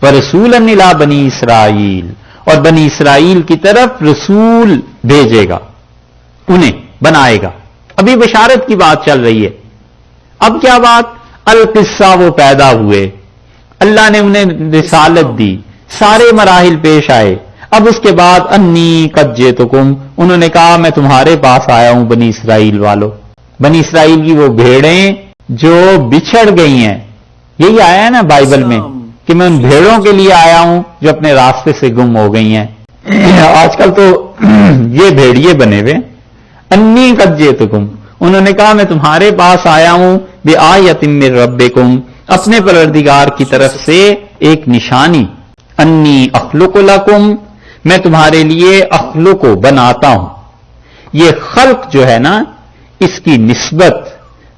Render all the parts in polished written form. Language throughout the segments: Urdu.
وَرَسُولًا إِلَىٰ بَنِي اسرائیل، اور بنی اسرائیل کی طرف رسول بھیجے گا، انہیں بنائے گا. ابھی بشارت کی بات چل رہی ہے. اب کیا بات؟ القصہ وہ پیدا ہوئے، اللہ نے انہیں رسالت دی، سارے مراحل پیش آئے. اب اس کے بعد انی قد جئتکم، انہوں نے کہا میں تمہارے پاس آیا ہوں بنی اسرائیل والو. بنی اسرائیل کی وہ بھیڑیں جو بچھڑ گئی ہیں، یہی آیا ہے نا بائبل میں کہ میں ان بھیڑوں کے لیے آیا ہوں جو اپنے راستے سے گم ہو گئی ہیں. آج کل تو یہ بھیڑیے بنے ہوئے. انی قد جئتکم، انہوں نے کہا میں تمہارے پاس آیا ہوں بآیۃ من ربکم، اپنے پروردگار کی طرف سے ایک نشانی. انی اخلق لکم، میں تمہارے لیے اخلق کو بناتا ہوں. یہ خلق جو ہے نا، اس کی نسبت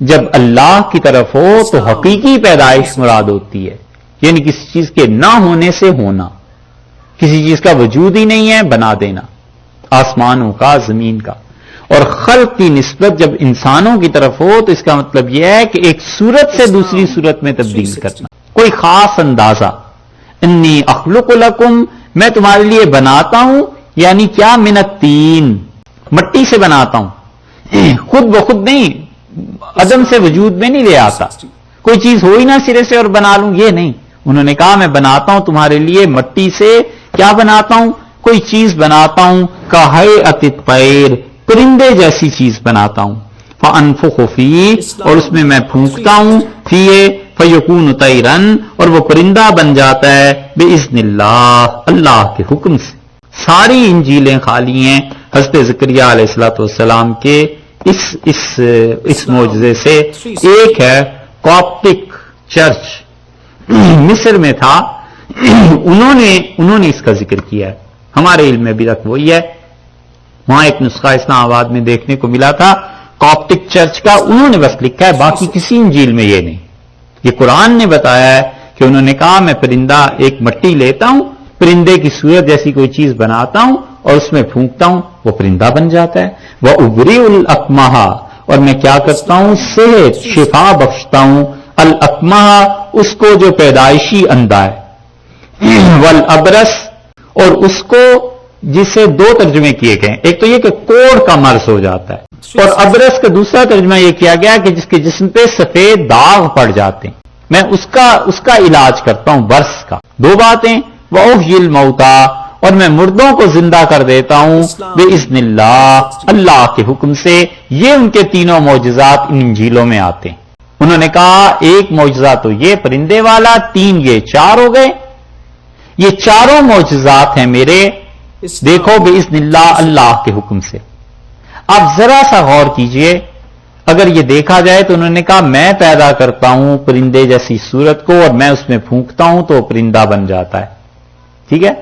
جب اللہ کی طرف ہو تو حقیقی پیدائش مراد ہوتی ہے، یعنی کسی چیز کے نہ ہونے سے ہونا، کسی چیز کا وجود ہی نہیں ہے بنا دینا، آسمانوں کا، زمین کا. اور خلق کی نسبت جب انسانوں کی طرف ہو تو اس کا مطلب یہ ہے کہ ایک صورت سے دوسری صورت میں تبدیل کرنا، کوئی خاص اندازہ. انی اخلق لکم، میں تمہارے لیے بناتا ہوں، یعنی کیا؟ من الطین، مٹی سے بناتا ہوں. خود بخود نہیں، عدم سے وجود میں نہیں لے آتا، کوئی چیز ہو ہی نہ سرے سے اور بنا لوں، یہ نہیں. انہوں نے کہا میں بناتا ہوں تمہارے لیے مٹی سے. کیا بناتا ہوں؟ کوئی چیز بناتا ہوں کہیئۃ الطیر، پرندے جیسی چیز بناتا ہوں. فانفخ فیہ، اور اس میں میں پھونکتا ہوں، فیہ فیکون طیرا، اور وہ پرندہ بن جاتا ہے باذن اللہ، اللہ کے حکم سے. ساری انجیلیں خالی ہیں حضرت زکریا علیہ الصلوۃ والسلام کے اس معجزے سے. ایک ہے کاپٹک چرچ، مصر میں تھا، انہوں نے اس کا ذکر کیا ہے. ہمارے علم میں بھی تک وہی ہے. وہاں ایک نسخہ اسلام آباد میں دیکھنے کو ملا تھا کاپٹک چرچ کا، انہوں نے بس لکھا ہے، باقی کسی انجیل میں یہ نہیں. یہ قرآن نے بتایا ہے کہ انہوں نے کہا میں پرندہ، ایک مٹی لیتا ہوں، پرندے کی صورت جیسی کوئی چیز بناتا ہوں اور اس میں پھونکتا ہوں، وہ پرندہ بن جاتا ہے. وَأُبْرِئُ الْأَكْمَحَ، اور میں کیا کرتا ہوں؟ صحت، شفا بخشتا ہوں. الْأَكْمَحَ، اس کو جو پیدائشی اندھا ہے. وَالْأَبْرَص، اور اس کو جسے دو ترجمے کیے گئے، ایک تو یہ کہ کوڑ کا مرض ہو جاتا ہے، اور ابرس کا دوسرا ترجمہ یہ کیا گیا کہ جس کے جسم پہ سفید داغ پڑ جاتے ہیں، میں اس کا علاج کرتا ہوں، برس کا. دو باتیں. وَأُحْيِي الْمَوْتَى، اور میں مردوں کو زندہ کر دیتا ہوں بِإِذْنِ اللہ، اللہ کے حکم سے. یہ ان کے تینوں معجزات ان انجیلوں میں آتے ہیں. انہوں نے کہا ایک معجزہ تو یہ پرندے والا، تین یہ، چار ہو گئے. یہ چاروں معجزات ہیں میرے، دیکھو بِإِذْنِ اللہ، اللہ کے حکم سے. آپ ذرا سا غور کیجئے، اگر یہ دیکھا جائے تو انہوں نے کہا میں پیدا کرتا ہوں پرندے جیسی صورت کو اور میں اس میں پھونکتا ہوں تو پرندہ بن جاتا ہے. ٹھیک ہے،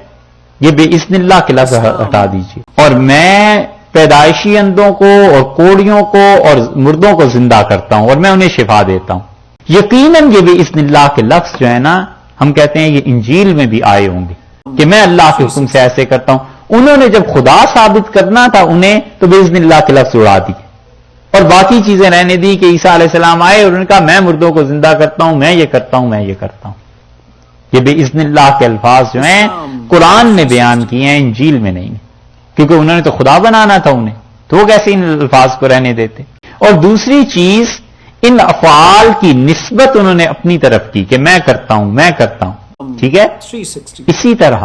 یہ بِإِذْنِ اللہ کے لفظ ہٹا دیجئے. اور میں پیدائشی اندھوں کو اور کوڑیوں کو اور مردوں کو زندہ کرتا ہوں اور میں انہیں شفا دیتا ہوں. یقیناً یہ بِإِذْنِ اللہ کے لفظ جو ہے نا، ہم کہتے ہیں یہ انجیل میں بھی آئے ہوں گے کہ میں اللہ کے حکم سے ایسے کرتا ہوں. انہوں نے جب خدا ثابت کرنا تھا انہیں تو بِإِذْنِ اللہ کے لفظ اڑا دی اور باقی چیزیں رہنے دی کہ عیسیٰ علیہ السلام آئے اور انہوں نے کہا میں مردوں کو زندہ کرتا ہوں، میں یہ کرتا ہوں، میں یہ کرتا ہوں. یہ بِإِذْنِ اللہ کے الفاظ جو ہیں قرآن نے بیان کیے ہیں، انجیل میں نہیں، کیونکہ انہوں نے تو خدا بنانا تھا انہیں، تو وہ کیسے ان الفاظ کو رہنے دیتے. اور دوسری چیز، ان افعال کی نسبت انہوں نے اپنی طرف کی کہ میں کرتا ہوں، میں کرتا ہوں. ٹھیک ہے. اسی طرح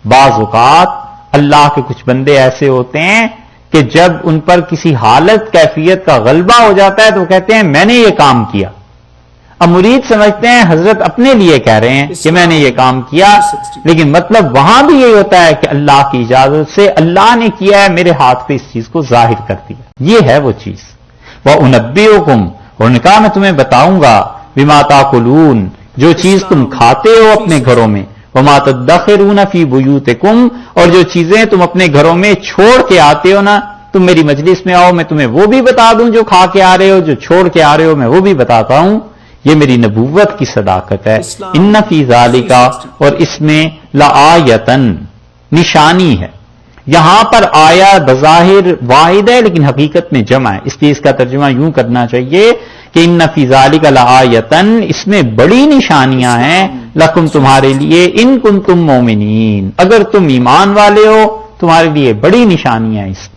بعض اوقات اللہ کے کچھ بندے ایسے ہوتے ہیں کہ جب ان پر کسی حالت کیفیت کا غلبہ ہو جاتا ہے تو کہتے ہیں میں نے یہ کام کیا. اب مرید سمجھتے ہیں حضرت اپنے لیے کہہ رہے ہیں کہ میں نے یہ کام کیا، لیکن مطلب وہاں بھی یہی ہوتا ہے کہ اللہ کی اجازت سے اللہ نے کیا ہے، میرے ہاتھ پہ اس چیز کو ظاہر کر دیا. یہ ہے وہ چیز. وَأُنَبِّئُكُمْ، انہوں نے کہا میں تمہیں بتاؤں گا، بِمَا تَأْكُلُونَ، جو چیز تم کھاتے ہو اپنے گھروں میں، وَمَا تَدَّخِرُونَ فِي بُيُوتِكُمْ، اور جو چیزیں تم اپنے گھروں میں چھوڑ کے آتے ہو نا، تم میری مجلس میں آؤ میں تمہیں وہ بھی بتا دوں جو کھا کے آ رہے ہو، جو چھوڑ کے آ رہے ہو میں وہ بھی بتاتا ہوں. یہ میری نبوت کی صداقت ہے. ان فی ذالک، اور اس میں لآیۃ، نشانی ہے. یہاں پر آیا بظاہر واحد ہے لیکن حقیقت میں جمع ہے، اس لیے اس کا ترجمہ یوں کرنا چاہیے کہ ان فی ذالک لآیۃ، اس میں بڑی نشانیاں ہیں، لکم تمہارے لیے، ان کنتم مومنین، اگر تم ایمان والے ہو تمہارے لیے بڑی نشانیاں ہیں اس